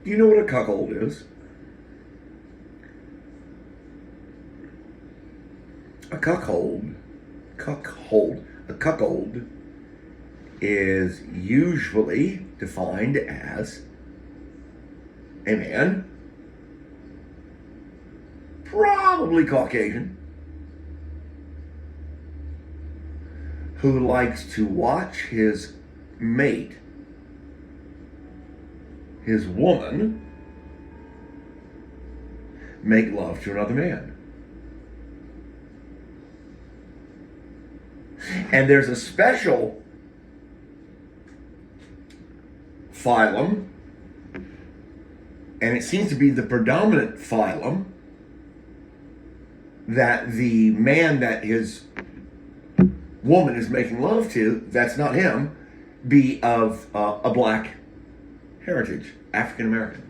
Do you know what a cuckold is? A cuckold is usually defined as a man, probably Caucasian, who likes to watch his mate, his woman, make love to another man. And there's a special phylum, and it seems to be the predominant phylum, that the man that his woman is making love to, that's not him, be of a black heritage, African American.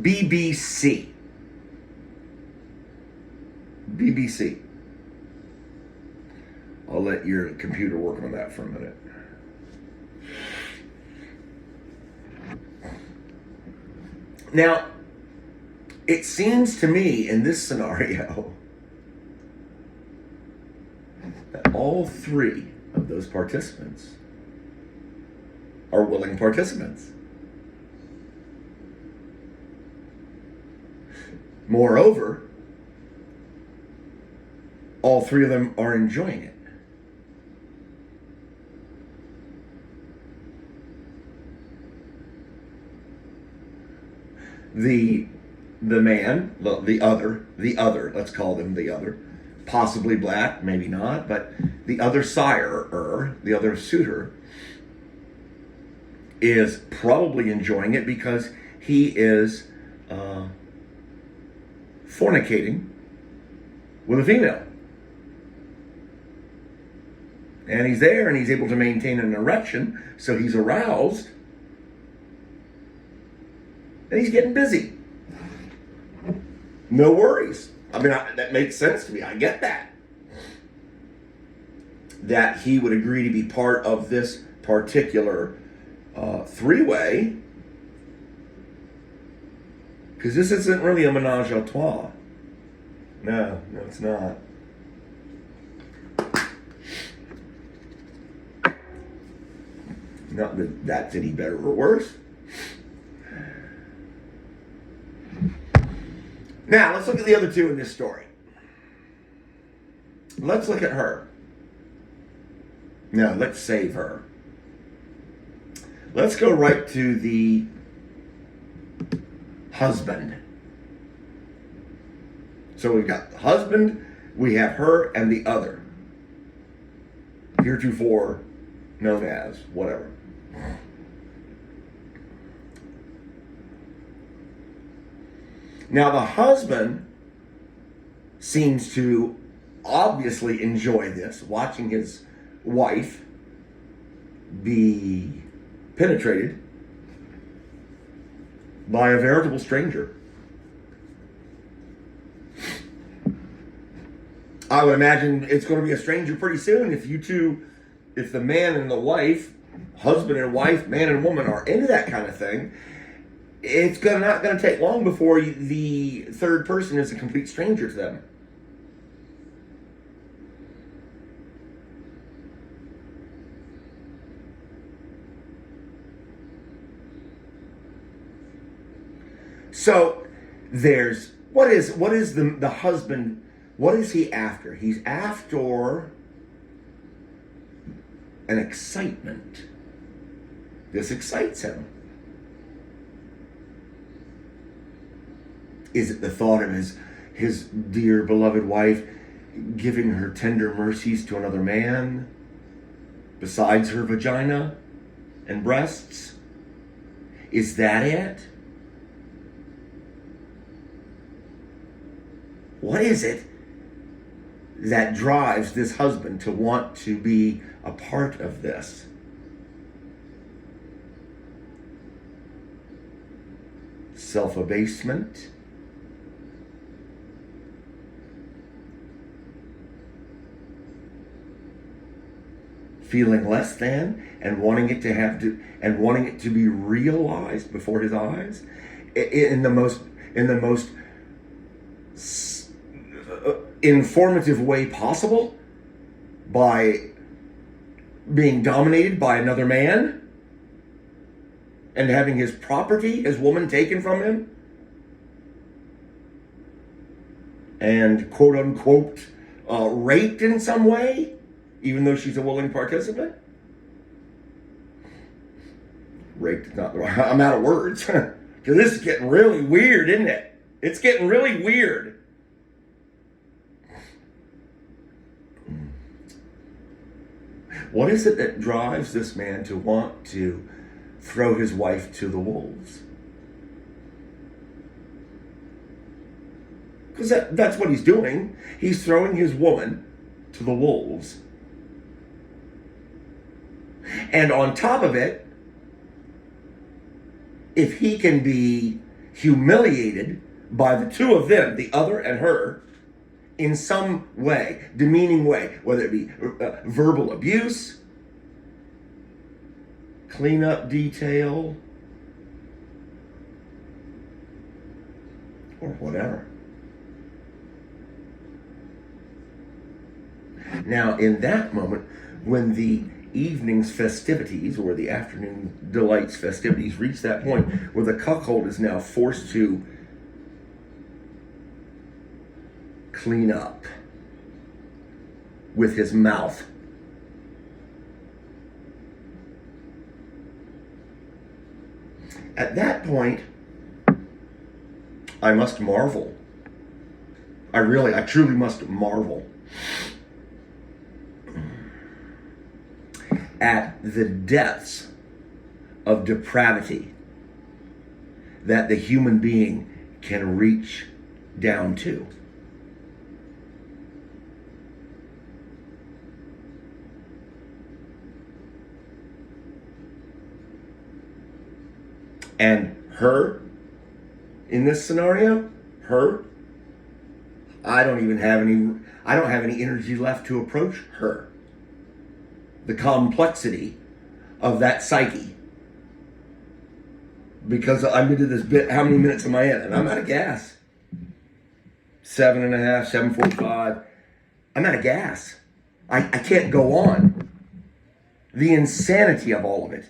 BBC. BBC. I'll let your computer work on that for a minute. Now, it seems to me in this scenario that all three of those participants are willing participants. Moreover, all three of them are enjoying it. The man, the other, let's call them the other, possibly black, maybe not, but the other sire, the other suitor, is probably enjoying it because he is fornicating with a female. And he's there and he's able to maintain an erection, so he's aroused. And he's getting busy. No worries. I mean, that makes sense to me. I get that. That he would agree to be part of this particular three-way. Because this isn't really a menage a trois. No, it's not. Not that that's any better or worse. Now, let's look at the other two in this story. Let's look at her. No, let's save her. Let's go right to the husband. So we've got the husband, we have her, and the other. Heretofore known as whatever. Now, the husband seems to obviously enjoy this, watching his wife be penetrated by a veritable stranger. I would imagine it's going to be a stranger pretty soon if the man and the wife, husband and wife, man and woman are into that kind of thing. It's not going to take long before the third person is a complete stranger to them. So there's what is the husband, what is he after? He's after an excitement. This excites him. Is it the thought of his dear beloved wife giving her tender mercies to another man besides her vagina and breasts? Is that it? What is it that drives this husband to want to be a part of this? Self-abasement? feeling less than, and wanting it to be realized before his eyes in the most informative way possible, by being dominated by another man and having his property, his woman, taken from him, and quote unquote raped in some way, even though she's a willing participant. Raped is not the right. I'm out of words. Because this is getting really weird, isn't it? It's getting really weird. What is it that drives this man to want to throw his wife to the wolves? Because that's what he's doing. He's throwing his woman to the wolves. And on top of it, if he can be humiliated by the two of them, the other and her, in some way, demeaning way, whether it be verbal abuse, cleanup detail, or whatever. Now, in that moment, when the evening's festivities or the afternoon delights festivities reach that point where the cuckold is now forced to clean up with his mouth, at that point, I must marvel. I truly must marvel at the depths of depravity that the human being can reach down to. And her, in this scenario, I don't have any energy left to approach her. The complexity of that psyche. Because I'm into this bit, how many minutes am I in? And I'm out of gas. 7.5, 7:45. I'm out of gas. I can't go on. The insanity of all of it.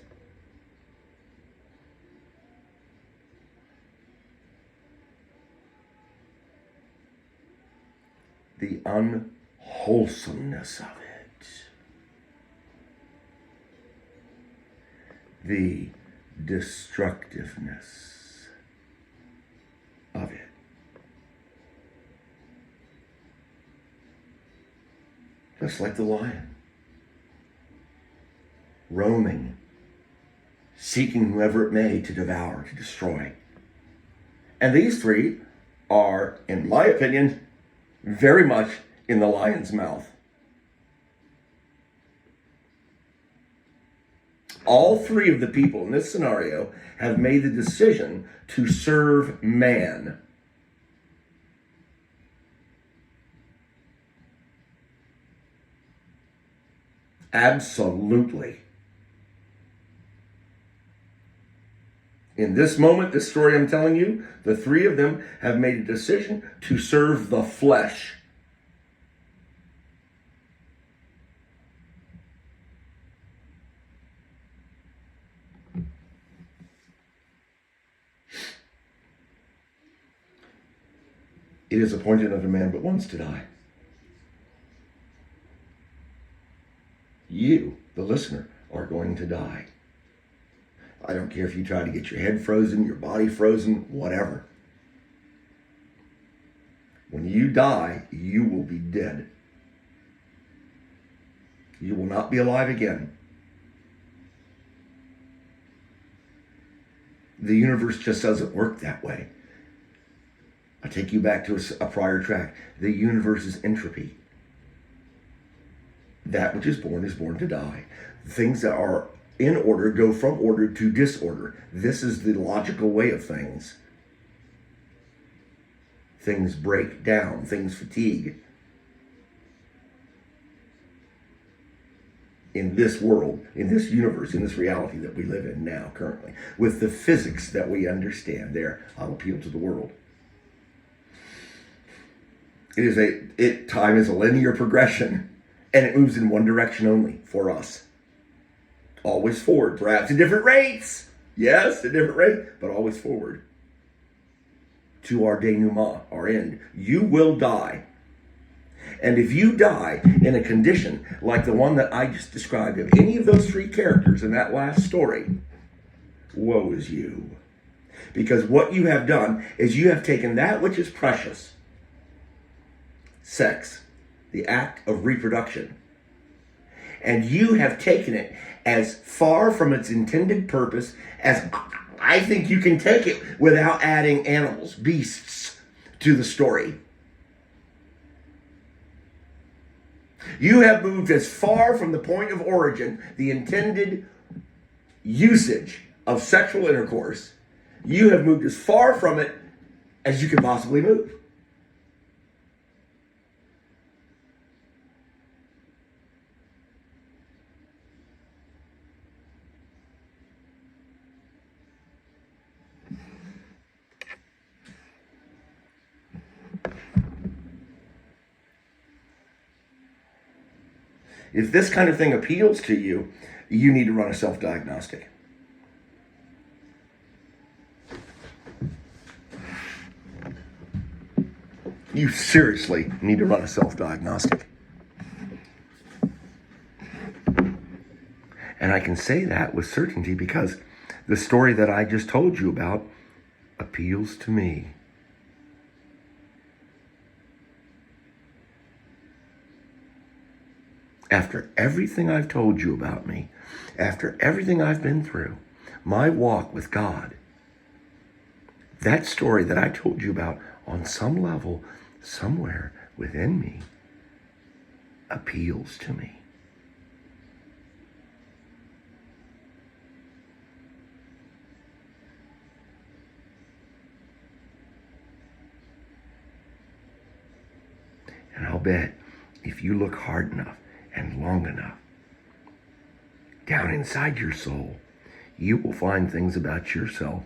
The unwholesomeness of it. The destructiveness of it. Just like the lion, roaming, seeking whoever it may to devour, to destroy. And these three are, in my opinion, very much in the lion's mouth. All three of the people in this scenario have made the decision to serve man. Absolutely. In this moment, this story I'm telling you, the three of them have made a decision to serve the flesh. It is appointed unto man but once to die. You, the listener, are going to die. I don't care if you try to get your head frozen, your body frozen, whatever. When you die, you will be dead. You will not be alive again. The universe just doesn't work that way. I take you back to a prior track. The universe is entropy. That which is born to die. Things that are in order go from order to disorder. This is the logical way of things. Things break down, things fatigue. in this world, in this universe, in this reality that we live in now, currently, with the physics that we understand. There, I'll appeal to the world. Time is a linear progression, and it moves in one direction only for us. Always forward, perhaps at different rates. Yes, at different rates, but always forward to our denouement, our end. You will die. And if you die in a condition like the one that I just described of any of those three characters in that last story, woe is you. Because what you have done is you have taken that which is precious, sex, the act of reproduction, and you have taken it as far from its intended purpose as I think you can take it without adding animals, beasts to the story. You have moved as far from the point of origin, the intended usage of sexual intercourse. You have moved as far from it as you can possibly move. If this kind of thing appeals to you, you need to run a self-diagnostic. You seriously need to run a self-diagnostic. And I can say that with certainty because the story that I just told you about appeals to me. After everything I've told you about me, after everything I've been through, my walk with God, that story that I told you about on some level, somewhere within me, appeals to me. And I'll bet if you look hard enough and long enough, down inside your soul, you will find things about yourself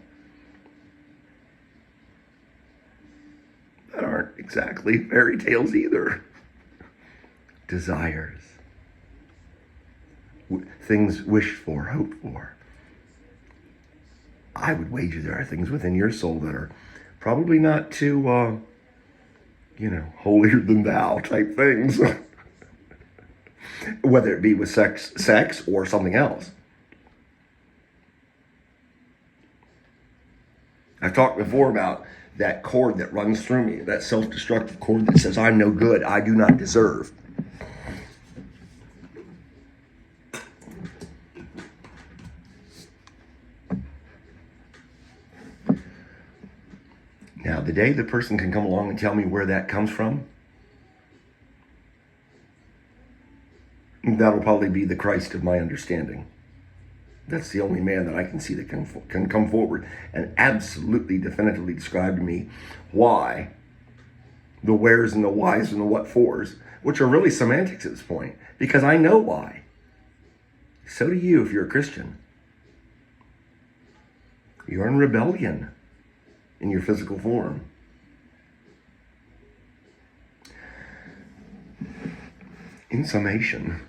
that aren't exactly fairy tales either. Desires, things wished for, hoped for. I would wager there are things within your soul that are probably not too, holier than thou type things. Whether it be with sex or something else. I've talked before about that cord that runs through me, that self-destructive cord that says, I'm no good, I do not deserve. Now, the day the person can come along and tell me where that comes from, that'll probably be the Christ of my understanding. That's the only man that I can see that can come forward and absolutely definitively describe to me why the wheres and the whys and the what fors, which are really semantics at this point, because I know why. So do you if you're a Christian. You're in rebellion in your physical form. In summation,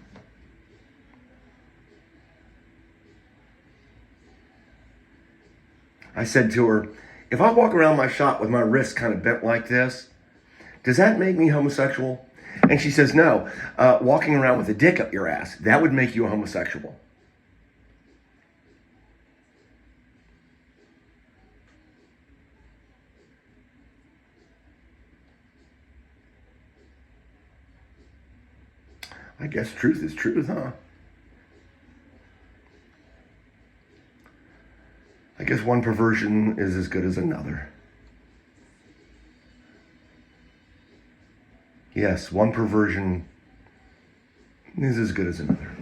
I said to her, if I walk around my shop with my wrists kind of bent like this, does that make me homosexual? And she says, no, walking around with a dick up your ass, that would make you a homosexual. I guess truth is truth, huh? I guess one perversion is as good as another. Yes, one perversion is as good as another.